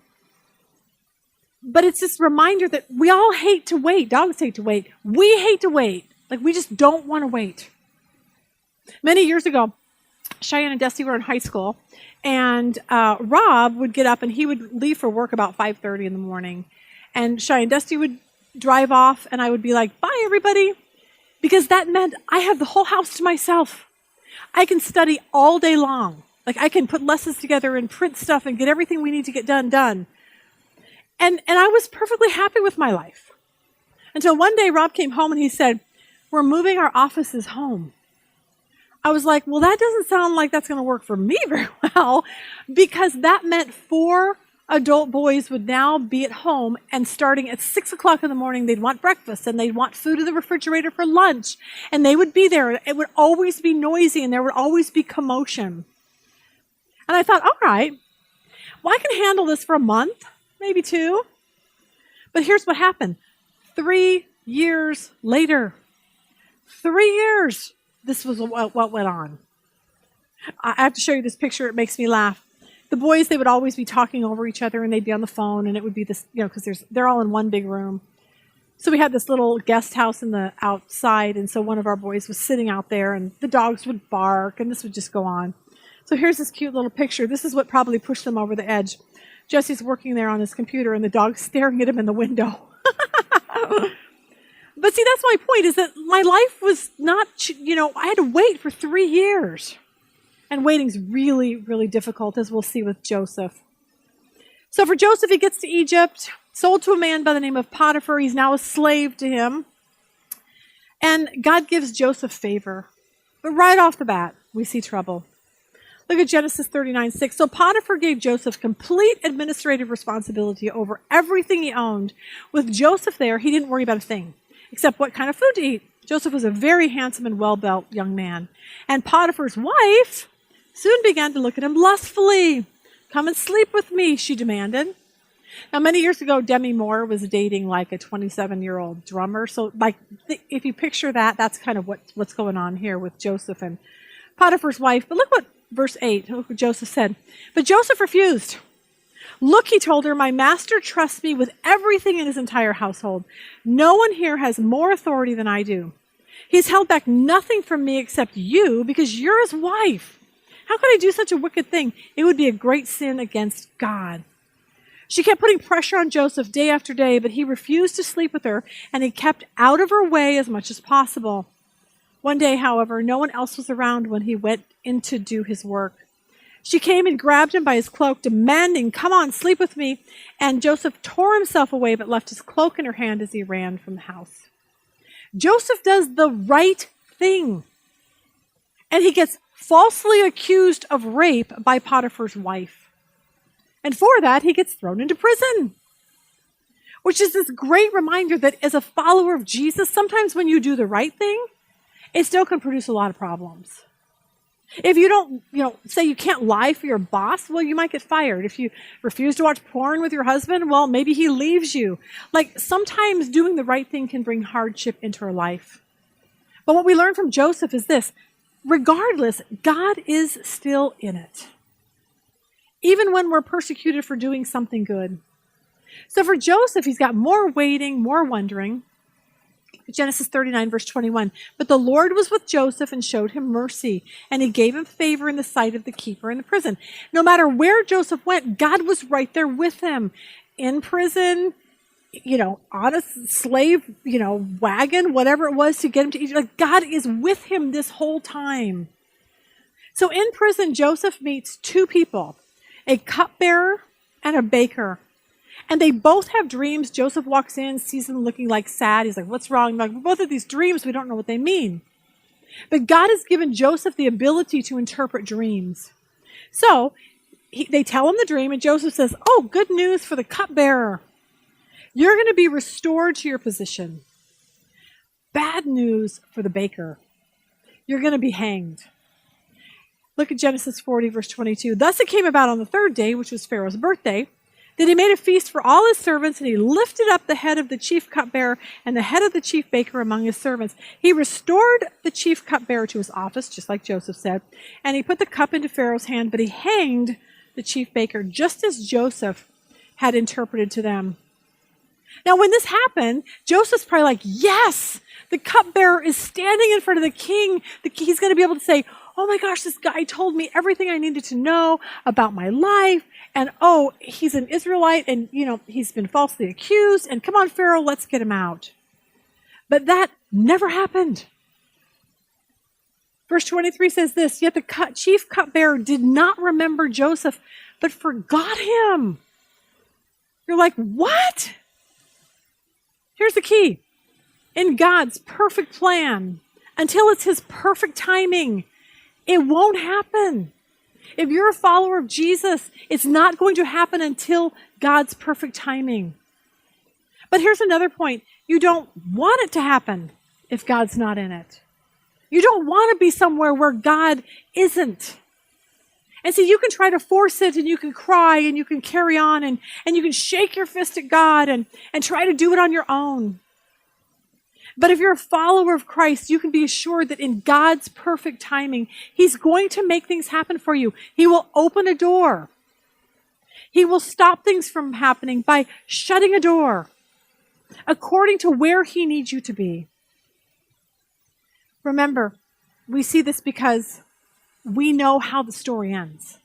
But it's this reminder that we all hate to wait. Dogs hate to wait. We hate to wait. We just don't want to wait. Many years ago, Cheyenne and Dusty were in high school, and Rob would get up and he would leave for work about 5:30 in the morning. And Cheyenne and Dusty would drive off, and I would be like, bye, everybody, because that meant I have the whole house to myself. I can study all day long. I can put lessons together and print stuff and get everything we need to get done. And I was perfectly happy with my life. Until one day, Rob came home and he said, we're moving our offices home. I was like, well, that doesn't sound like that's going to work for me very well, because that meant 4 adult boys would now be at home, and starting at 6 o'clock in the morning, they'd want breakfast and they'd want food in the refrigerator for lunch, and they would be there. It would always be noisy and there would always be commotion. And I thought, all right, well, I can handle this for a month, maybe 2. But here's what happened. 3 years later. 3 years. This was what went on. I have to show you this picture. It makes me laugh. The boys, they would always be talking over each other, and they'd be on the phone, and it would be this, because they're all in one big room. So we had this little guest house in the outside, and so one of our boys was sitting out there, and the dogs would bark, and this would just go on. So here's this cute little picture. This is what probably pushed them over the edge. Jesse's working there on his computer, and the dog's staring at him in the window. But see, that's my point, is that my life was not, I had to wait for 3 years. And waiting's really, really difficult, as we'll see with Joseph. So for Joseph, he gets to Egypt, sold to a man by the name of Potiphar. He's now a slave to him. And God gives Joseph favor. But right off the bat, we see trouble. Look at Genesis 39:6. So Potiphar gave Joseph complete administrative responsibility over everything he owned. With Joseph there, he didn't worry about a thing, except what kind of food to eat. Joseph was a very handsome and well-built young man. And Potiphar's wife soon began to look at him lustfully. "Come and sleep with me," she demanded. Now, many years ago, Demi Moore was dating like a 27-year-old drummer. So, if you picture that, that's kind of what's going on here with Joseph and Potiphar's wife. But look what verse 8, look what Joseph said. But Joseph refused. "Look," he told her, "my master trusts me with everything in his entire household. No one here has more authority than I do. He's held back nothing from me except you, because you're his wife. How could I do such a wicked thing? It would be a great sin against God." She kept putting pressure on Joseph day after day, but he refused to sleep with her, and he kept out of her way as much as possible. One day, however, no one else was around when he went in to do his work. She came and grabbed him by his cloak, demanding, "Come on, sleep with me." And Joseph tore himself away, but left his cloak in her hand as he ran from the house. Joseph does the right thing, and he gets falsely accused of rape by Potiphar's wife. And for that, he gets thrown into prison, which is this great reminder that as a follower of Jesus, sometimes when you do the right thing, it still can produce a lot of problems. If you don't, say you can't lie for your boss, well, you might get fired. If you refuse to watch porn with your husband, well, maybe he leaves you. Sometimes doing the right thing can bring hardship into our life. But what we learn from Joseph is this: regardless, God is still in it, even when we're persecuted for doing something good. So for Joseph, he's got more waiting, more wondering. Genesis 39, verse 21. But the Lord was with Joseph and showed him mercy, and he gave him favor in the sight of the keeper in the prison. No matter where Joseph went, God was right there with him. In prison, on a slave, wagon, whatever it was to get him to Egypt. God is with him this whole time. So in prison, Joseph meets two people, a cupbearer and a baker. And they both have dreams. Joseph walks in, sees them looking sad. He's like, "What's wrong?" Both of these dreams, we don't know what they mean. But God has given Joseph the ability to interpret dreams. So they tell him the dream, and Joseph says, "Oh, good news for the cupbearer. You're going to be restored to your position. Bad news for the baker. You're going to be hanged." Look at Genesis 40, verse 22. "Thus it came about on the third day, which was Pharaoh's birthday, that he made a feast for all his servants, and he lifted up the head of the chief cupbearer and the head of the chief baker among his servants. He restored the chief cupbearer to his office," just like Joseph said, "and he put the cup into Pharaoh's hand, but he hanged the chief baker, just as Joseph had interpreted to them." Now, when this happened, Joseph's probably like, "Yes, the cupbearer is standing in front of the king. He's going to be able to say, 'Oh my gosh, this guy told me everything I needed to know about my life. And he's an Israelite, and he's been falsely accused. And come on, Pharaoh, let's get him out.'" But that never happened. Verse 23 says this: "Yet the chief cupbearer did not remember Joseph, but forgot him." You're like, what? Here's the key. In God's perfect plan, until it's his perfect timing, it won't happen. If you're a follower of Jesus, it's not going to happen until God's perfect timing. But here's another point. You don't want it to happen if God's not in it. You don't want to be somewhere where God isn't. And see, you can try to force it, and you can cry, and you can carry on, and you can shake your fist at God and try to do it on your own. But if you're a follower of Christ, you can be assured that in God's perfect timing, He's going to make things happen for you. He will open a door. He will stop things from happening by shutting a door according to where He needs you to be. Remember, we see this because we know how the story ends,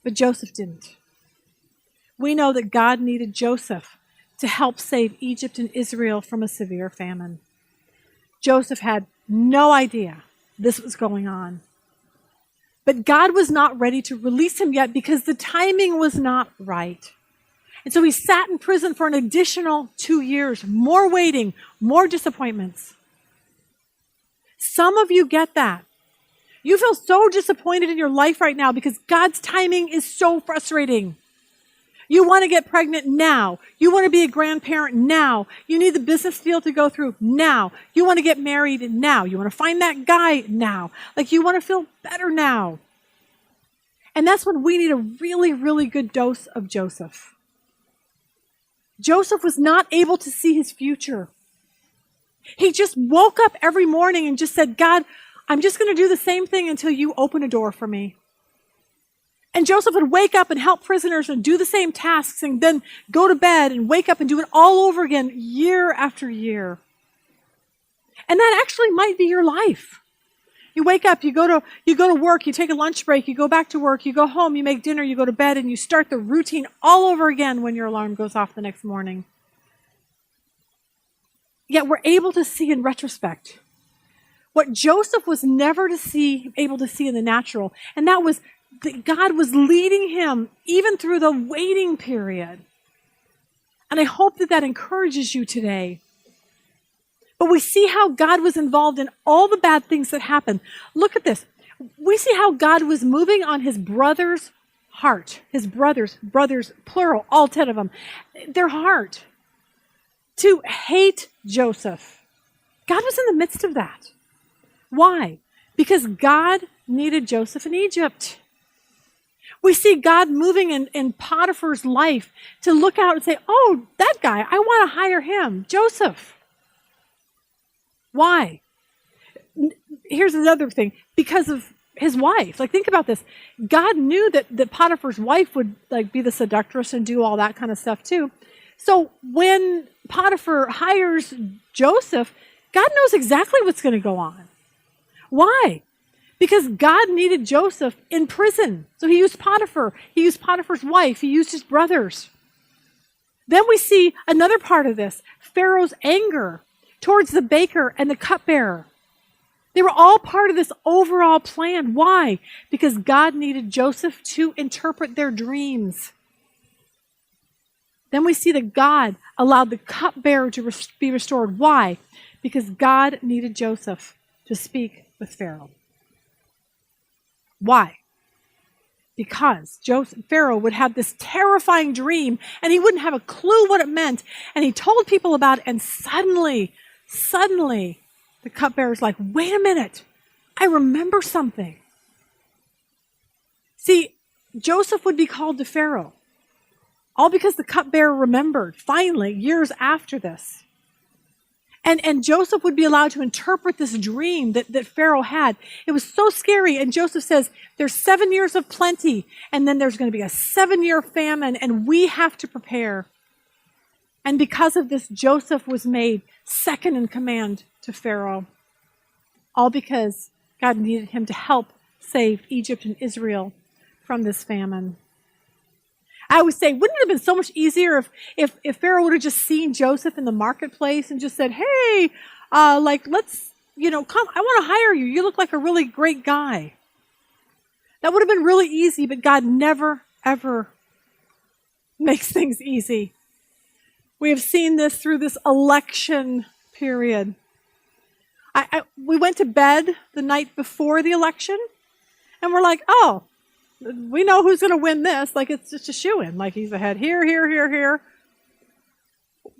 but Joseph didn't. We know that God needed Joseph to help save Egypt and Israel from a severe famine. Joseph had no idea this was going on. But God was not ready to release him yet because the timing was not right. And so he sat in prison for an additional 2 years, more waiting, more disappointments. Some of you get that. You feel so disappointed in your life right now because God's timing is so frustrating. You want to get pregnant now. You want to be a grandparent now. You need the business deal to go through now. You want to get married now. You want to find that guy now. Like you want to feel better now. And that's when we need a really, really good dose of Joseph. Joseph was not able to see his future. He just woke up every morning and just said, God, I'm just going to do the same thing until you open a door for me. And Joseph would wake up and help prisoners and do the same tasks and then go to bed and wake up and do it all over again year after year. And that actually might be your life. You wake up, you go to work, you take a lunch break, you go back to work, you go home, you make dinner, you go to bed, and you start the routine all over again when your alarm goes off the next morning. Yet we're able to see in retrospect what Joseph was never able to see in the natural, and that was that God was leading him even through the waiting period. And I hope that encourages you today. But we see how God was involved in all the bad things that happened. Look at this. We see how God was moving on his brother's heart. His brothers, plural, all 10 of them. Their heart to hate Joseph. God was in the midst of that. Why? Because God needed Joseph in Egypt. We see God moving in Potiphar's life to look out and say, oh, that guy, I want to hire him, Joseph. Why? Here's another thing. Because of his wife. Like, think about this. God knew that Potiphar's wife would be the seductress and do all that kind of stuff too. So when Potiphar hires Joseph, God knows exactly what's going to go on. Why? Because God needed Joseph in prison. So he used Potiphar. He used Potiphar's wife. He used his brothers. Then we see another part of this. Pharaoh's anger towards the baker and the cupbearer. They were all part of this overall plan. Why? Because God needed Joseph to interpret their dreams. Then we see that God allowed the cupbearer to be restored. Why? Because God needed Joseph to speak with Pharaoh. Why? Because Pharaoh would have this terrifying dream and he wouldn't have a clue what it meant. And he told people about it, and suddenly, the cupbearer's like, wait a minute, I remember something. See, Joseph would be called to Pharaoh, all because the cupbearer remembered, finally, years after this. And Joseph would be allowed to interpret this dream that Pharaoh had. It was so scary. And Joseph says, there's 7 years of plenty, and then there's going to be a 7-year famine, and we have to prepare. And because of this, Joseph was made second in command to Pharaoh, all because God needed him to help save Egypt and Israel from this famine. I always say, wouldn't it have been so much easier if Pharaoh would have just seen Joseph in the marketplace and just said, hey, let's, come, I want to hire you. You look like a really great guy. That would have been really easy, but God never, ever makes things easy. We have seen this through this election period. We went to bed the night before the election, and we're like, oh, we know who's going to win this. It's just a shoo-in. He's ahead here, here, here, here.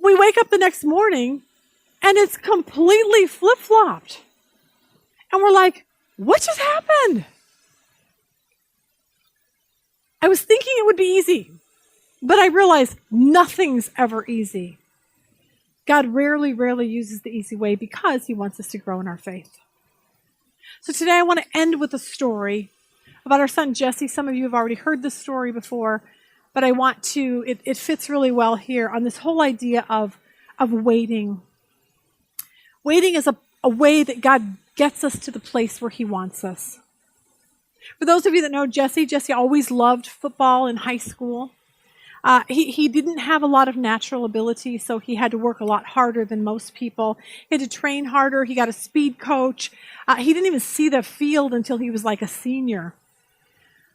We wake up the next morning, and it's completely flip-flopped. And we're like, what just happened? I was thinking it would be easy, but I realized nothing's ever easy. God rarely, rarely uses the easy way because he wants us to grow in our faith. So today I want to end with a story about our son Jesse. Some of you have already heard this story before, but I want to, it fits really well here on this whole idea of waiting. Waiting is a way that God gets us to the place where he wants us. For those of you that know Jesse always loved football in high school. He didn't have a lot of natural ability, so he had to work a lot harder than most people. He had to train harder. He got a speed coach. He didn't even see the field until he was like a senior.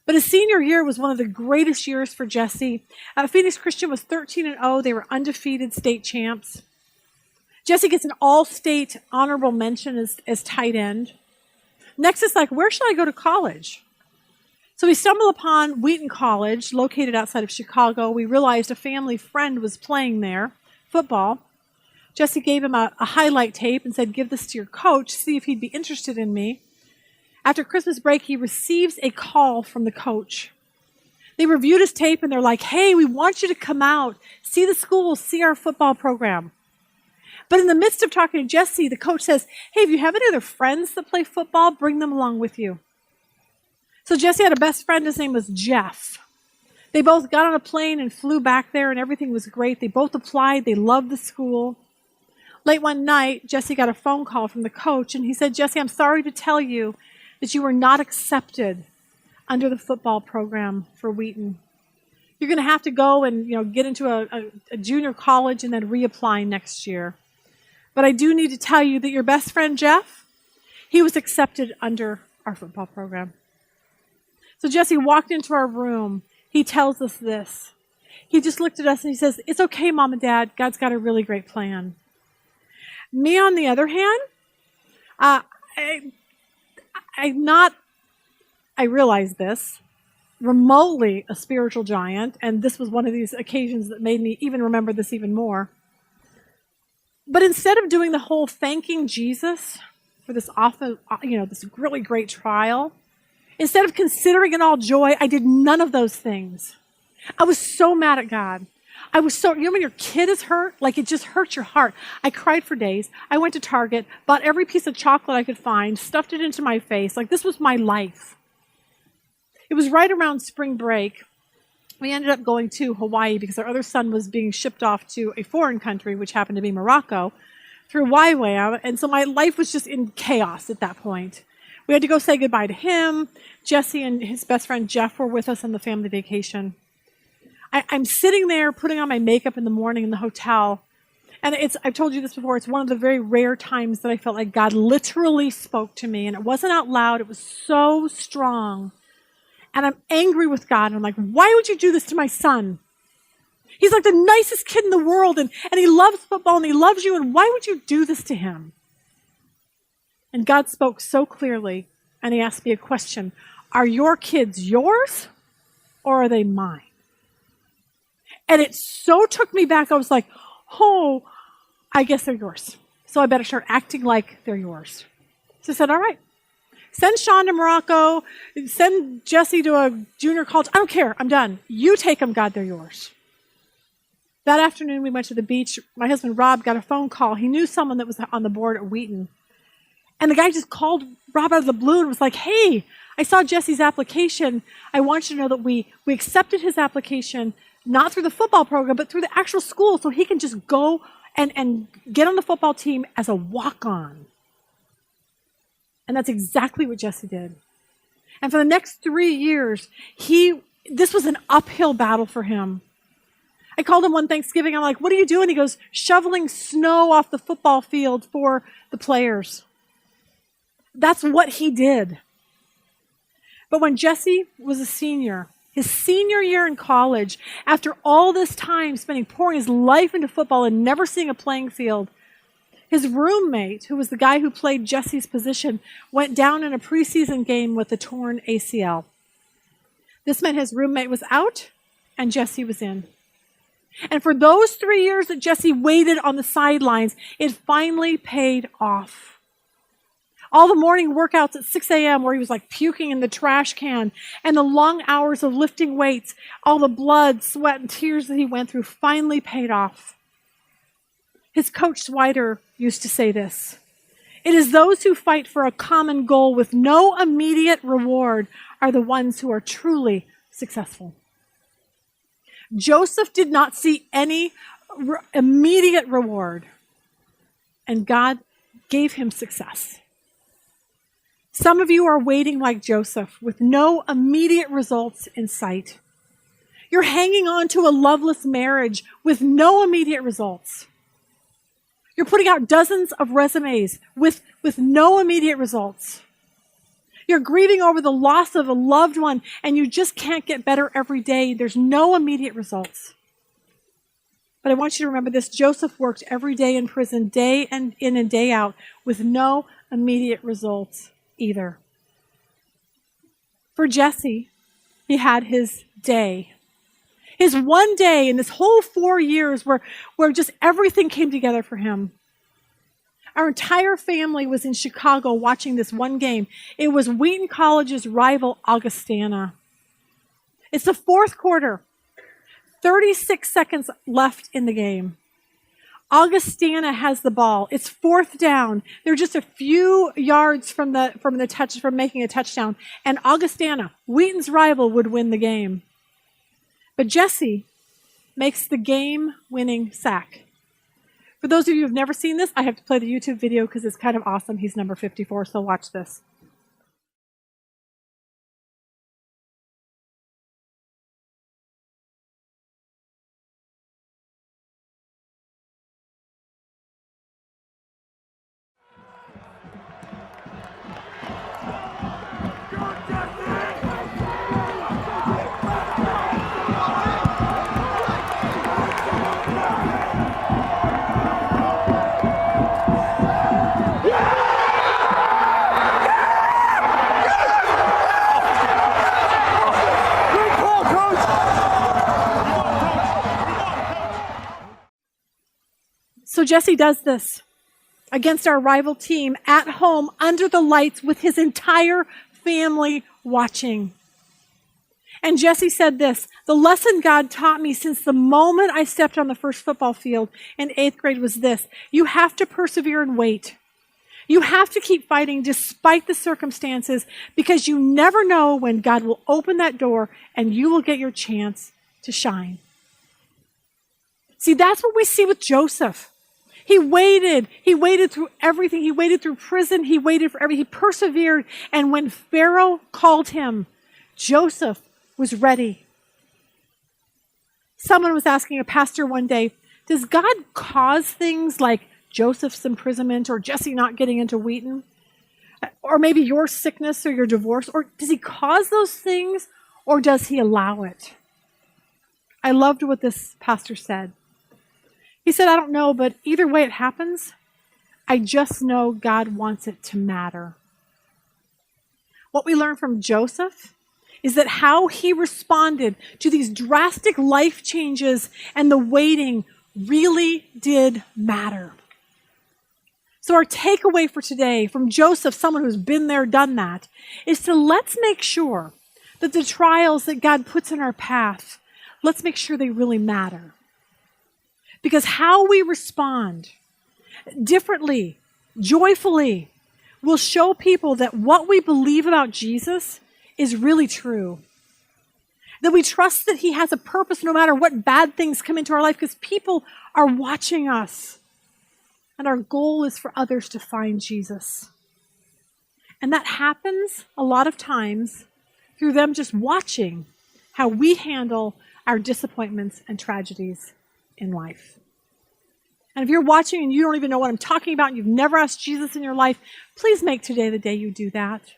But his senior year was one of the greatest years for Jesse. Phoenix Christian was 13-0. They were undefeated state champs. Jesse gets an all-state honorable mention as tight end. Next is like, where should I go to college? So we stumbled upon Wheaton College, located outside of Chicago. We realized a family friend was playing there, football. Jesse gave him a highlight tape and said, give this to your coach, see if he'd be interested in me. After Christmas break, he receives a call from the coach. They reviewed his tape and they're like, hey, we want you to come out, see the school, see our football program. But in the midst of talking to Jesse, the coach says, hey, if you have any other friends that play football, bring them along with you. So Jesse had a best friend, his name was Jeff. They both got on a plane and flew back there and everything was great. They both applied, they loved the school. Late one night, Jesse got a phone call from the coach and he said, Jesse, I'm sorry to tell you that you were not accepted under the football program for Wheaton. You're going to have to go and get into a junior college and then reapply next year. But I do need to tell you that your best friend, Jeff, he was accepted under our football program. So Jesse walked into our room. He tells us this. He just looked at us and he says, it's okay, Mom and Dad. God's got a really great plan. Me, on the other hand, I realize this, remotely a spiritual giant, and this was one of these occasions that made me even remember this even more. But instead of doing the whole thanking Jesus for this this really great trial, instead of considering it all joy, I did none of those things. I was so mad at God. I was so, when your kid is hurt, like it just hurts your heart. I cried for days. I went to Target, bought every piece of chocolate I could find, stuffed it into my face. Like this was my life. It was right around spring break. We ended up going to Hawaii because our other son was being shipped off to a foreign country, which happened to be Morocco, through YWAM. And so my life was just in chaos at that point. We had to go say goodbye to him. Jesse and his best friend Jeff were with us on the family vacation. I'm sitting there putting on my makeup in the morning in the hotel. And I've told you this before, it's one of the very rare times that I felt like God literally spoke to me. And it wasn't out loud, it was so strong. And I'm angry with God. I'm like, why would you do this to my son? He's like the nicest kid in the world, and he loves football, and he loves you, and why would you do this to him? And God spoke so clearly, and he asked me a question. Are your kids yours, or are they mine? And it so took me back. I was like, oh, I guess they're yours. So I better start acting like they're yours. So I said, all right. Send Sean to Morocco. Send Jesse to a junior college. I don't care. I'm done. You take them, God, they're yours. That afternoon, we went to the beach. My husband, Rob, got a phone call. He knew someone that was on the board at Wheaton. And the guy just called Rob out of the blue and was like, hey, I saw Jesse's application. I want you to know that we accepted his application, not through the football program, but through the actual school, so he can just go and get on the football team as a walk-on. And that's exactly what Jesse did. And for the next 3 years, this was an uphill battle for him. I called him one Thanksgiving. I'm like, what are you doing? He goes, shoveling snow off the football field for the players. That's what he did. But when Jesse was a senior, his senior year in college, after all this time pouring his life into football and never seeing a playing field, his roommate, who was the guy who played Jesse's position, went down in a preseason game with a torn ACL. This meant his roommate was out and Jesse was in. And for those 3 years that Jesse waited on the sidelines, it finally paid off. All the morning workouts at 6 a.m. where he was like puking in the trash can, and the long hours of lifting weights, all the blood, sweat, and tears that he went through finally paid off. His coach Swider used to say this: "It is those who fight for a common goal with no immediate reward are the ones who are truly successful." Joseph did not see any immediate reward, and God gave him success. Some of you are waiting like Joseph with no immediate results in sight. You're hanging on to a loveless marriage with no immediate results. You're putting out dozens of resumes with no immediate results. You're grieving over the loss of a loved one, and you just can't get better every day. There's no immediate results. But I want you to remember this: Joseph worked every day in prison, day in and day out, with no immediate results either. For Jesse, he had his day. His one day in this whole 4 years where just everything came together for him. Our entire family was in Chicago watching this one game. It was Wheaton College's rival, Augustana. It's the fourth quarter. 36 seconds left in the game. Augustana has the ball. It's fourth down. They're just a few yards from making a touchdown. And Augustana, Wheaton's rival, would win the game. But Jesse makes the game-winning sack. For those of you who have never seen this, I have to play the YouTube video because it's kind of awesome. He's number 54, so watch this. So Jesse does this against our rival team at home under the lights with his entire family watching. And Jesse said this: "The lesson God taught me since the moment I stepped on the first football field in 8th grade was this: you have to persevere and wait. You have to keep fighting despite the circumstances, because you never know when God will open that door and you will get your chance to shine." See, that's what we see with Joseph. He waited through everything. He waited through prison. He waited for everything. He persevered. And when Pharaoh called him, Joseph was ready. Someone was asking a pastor one day, does God cause things like Joseph's imprisonment or Jesse not getting into Wheaton? Or maybe your sickness or your divorce? Or does he cause those things, or does he allow it? I loved what this pastor said. He said, "I don't know, but either way it happens, I just know God wants it to matter." What we learn from Joseph is that how he responded to these drastic life changes and the waiting really did matter. So our takeaway for today from Joseph, someone who's been there, done that, is to let's make sure that the trials that God puts in our path, let's make sure they really matter. Because how we respond differently, joyfully, will show people that what we believe about Jesus is really true. That we trust that he has a purpose no matter what bad things come into our life, because people are watching us. And our goal is for others to find Jesus. And that happens a lot of times through them just watching how we handle our disappointments and tragedies in life. And if you're watching and you don't even know what I'm talking about and you've never asked Jesus in your life, please make today the day you do that.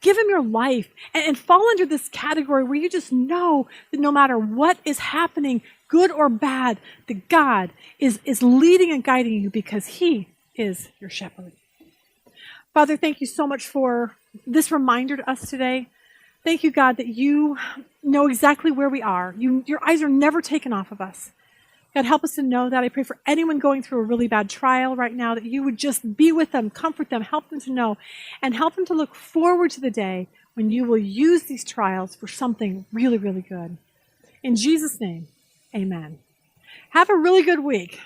Give him your life and fall into this category where you just know that no matter what is happening, good or bad, that God is leading and guiding you because he is your shepherd. Father, thank you so much for this reminder to us today. Thank you, God, that you know exactly where we are. Your eyes are never taken off of us. God, help us to know that. I pray for anyone going through a really bad trial right now, that you would just be with them, comfort them, help them to know, and help them to look forward to the day when you will use these trials for something really, really good. In Jesus' name, amen. Have a really good week.